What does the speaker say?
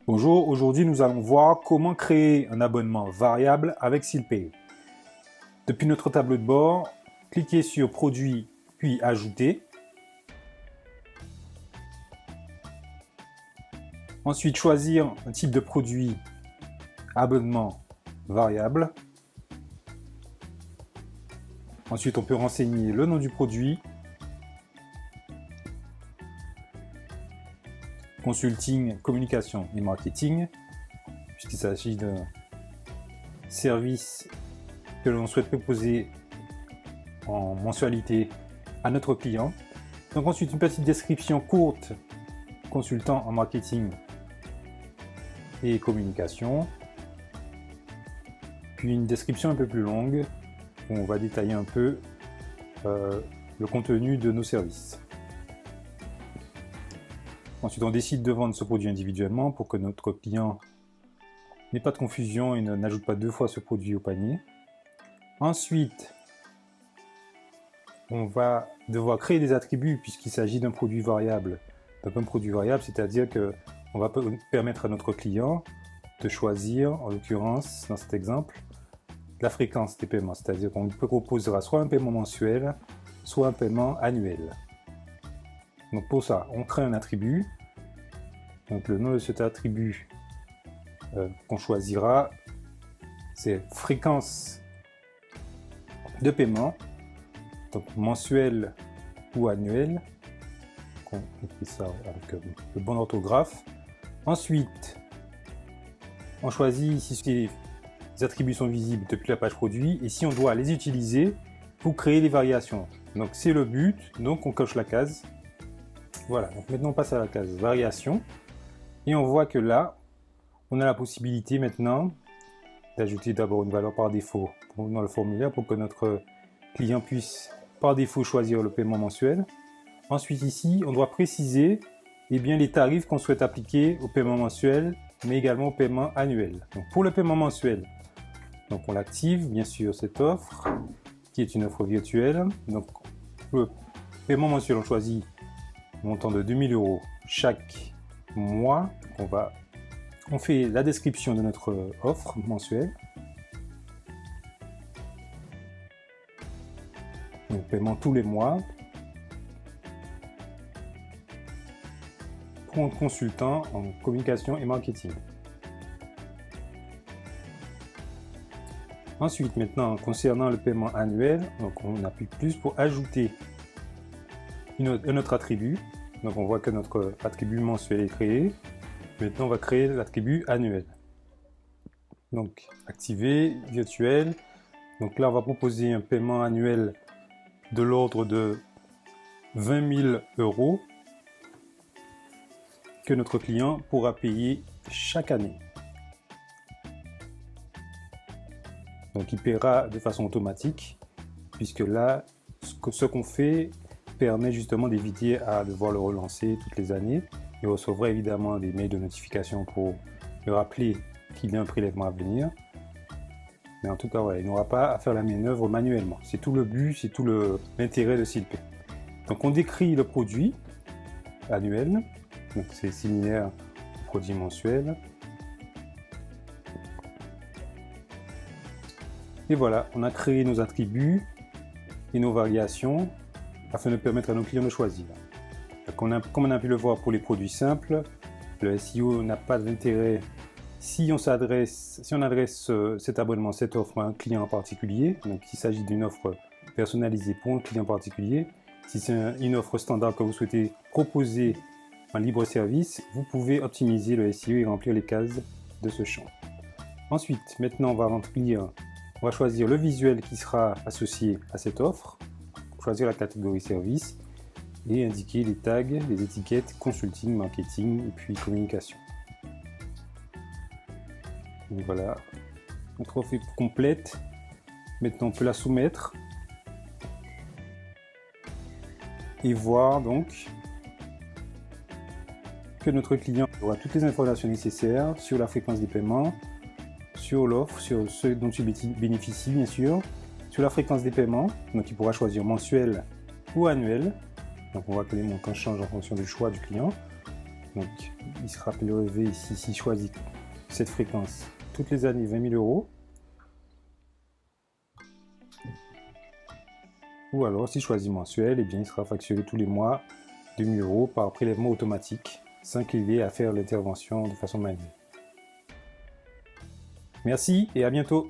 Bonjour, aujourd'hui nous allons voir comment créer un abonnement variable avec SealPay. Depuis notre tableau de bord, cliquez sur Produits puis Ajouter. Ensuite, choisir un type de produit abonnement variable. Ensuite, on peut renseigner le nom du produit, consulting, communication et marketing, puisqu'il s'agit d'un service que l'on souhaite proposer en mensualité à notre client. Donc ensuite, une petite description courte, consultant en marketing et communication. Puis une description un peu plus longue, où on va détailler un peu le contenu de nos services. Ensuite, on décide de vendre ce produit individuellement pour que notre client n'ait pas de confusion et n'ajoute pas deux fois ce produit au panier. Ensuite, on va devoir créer des attributs puisqu'il s'agit d'un produit variable. Donc un produit variable, c'est-à-dire qu'on va permettre à notre client de choisir, en l'occurrence, dans cet exemple, la fréquence des paiements. C'est-à-dire qu'on lui proposera soit un paiement mensuel, soit un paiement annuel. Donc pour ça, on crée un attribut. Donc le nom de cet attribut qu'on choisira, c'est fréquence de paiement, donc mensuel ou annuel. On écrit ça avec le bon orthographe. Ensuite, on choisit si les attributs sont visibles depuis la page produit et si on doit les utiliser pour créer les variations. Donc c'est le but, donc on coche la case. Voilà, donc maintenant on passe à la case variation et on voit que là, on a la possibilité maintenant d'ajouter d'abord une valeur par défaut dans le formulaire pour que notre client puisse par défaut choisir le paiement mensuel. Ensuite ici, on doit préciser les tarifs qu'on souhaite appliquer au paiement mensuel, mais également au paiement annuel. Donc pour le paiement mensuel, donc on l'active bien sûr cette offre qui est une offre virtuelle. Donc le paiement mensuel, on choisit un montant de 2000 € chaque mois. Donc on fait la description de notre offre mensuelle. Donc paiement tous les mois. Pour un consultant en communication et marketing. Ensuite, maintenant, concernant le paiement annuel, donc on appuie plus pour ajouter un autre attribut. Donc on voit que notre attribut mensuel est créé. Maintenant, on va créer l'attribut annuel. Donc, activer, virtuel. Donc là, on va proposer un paiement annuel de l'ordre de 20 000 € que notre client pourra payer chaque année. Donc il paiera de façon automatique, puisque là, ce qu'on fait permet justement d'éviter à devoir le relancer toutes les années. Il recevra évidemment des mails de notification pour le rappeler qu'il y a un prélèvement à venir. Mais en tout cas, voilà, il n'aura pas à faire la manœuvre manuellement. C'est tout le but, c'est tout l'intérêt de SealPay. Donc on décrit le produit annuel. Donc c'est similaire au produit mensuel. Et voilà, on a créé nos attributs et nos variations afin de permettre à nos clients de choisir. Comme on a pu le voir pour les produits simples, le SEO n'a pas d'intérêt si on adresse cet abonnement, cette offre à un client en particulier. Donc il s'agit d'une offre personnalisée pour un client particulier. Si c'est une offre standard que vous souhaitez proposer en libre service, vous pouvez optimiser le SEO et remplir les cases de ce champ. Ensuite, maintenant on va choisir le visuel qui sera associé à cette offre, choisir la catégorie service et indiquer les tags, les étiquettes consulting, marketing et puis communication. Donc voilà, notre offre est complète. Maintenant on peut la soumettre et voir donc que notre client aura toutes les informations nécessaires sur la fréquence des paiements, sur l'offre, sur ce dont il bénéficie bien sûr, sur la fréquence des paiements, donc il pourra choisir mensuel ou annuel. Donc on voit que les montants changent en fonction du choix du client. Donc il sera prélevé ici, s'il choisit cette fréquence toutes les années 20 000 euros. Ou alors s'il choisit mensuel, eh bien, il sera facturé tous les mois 2 000 euros par prélèvement automatique, sans qu'il ait à faire l'intervention de façon manuelle. Merci et à bientôt.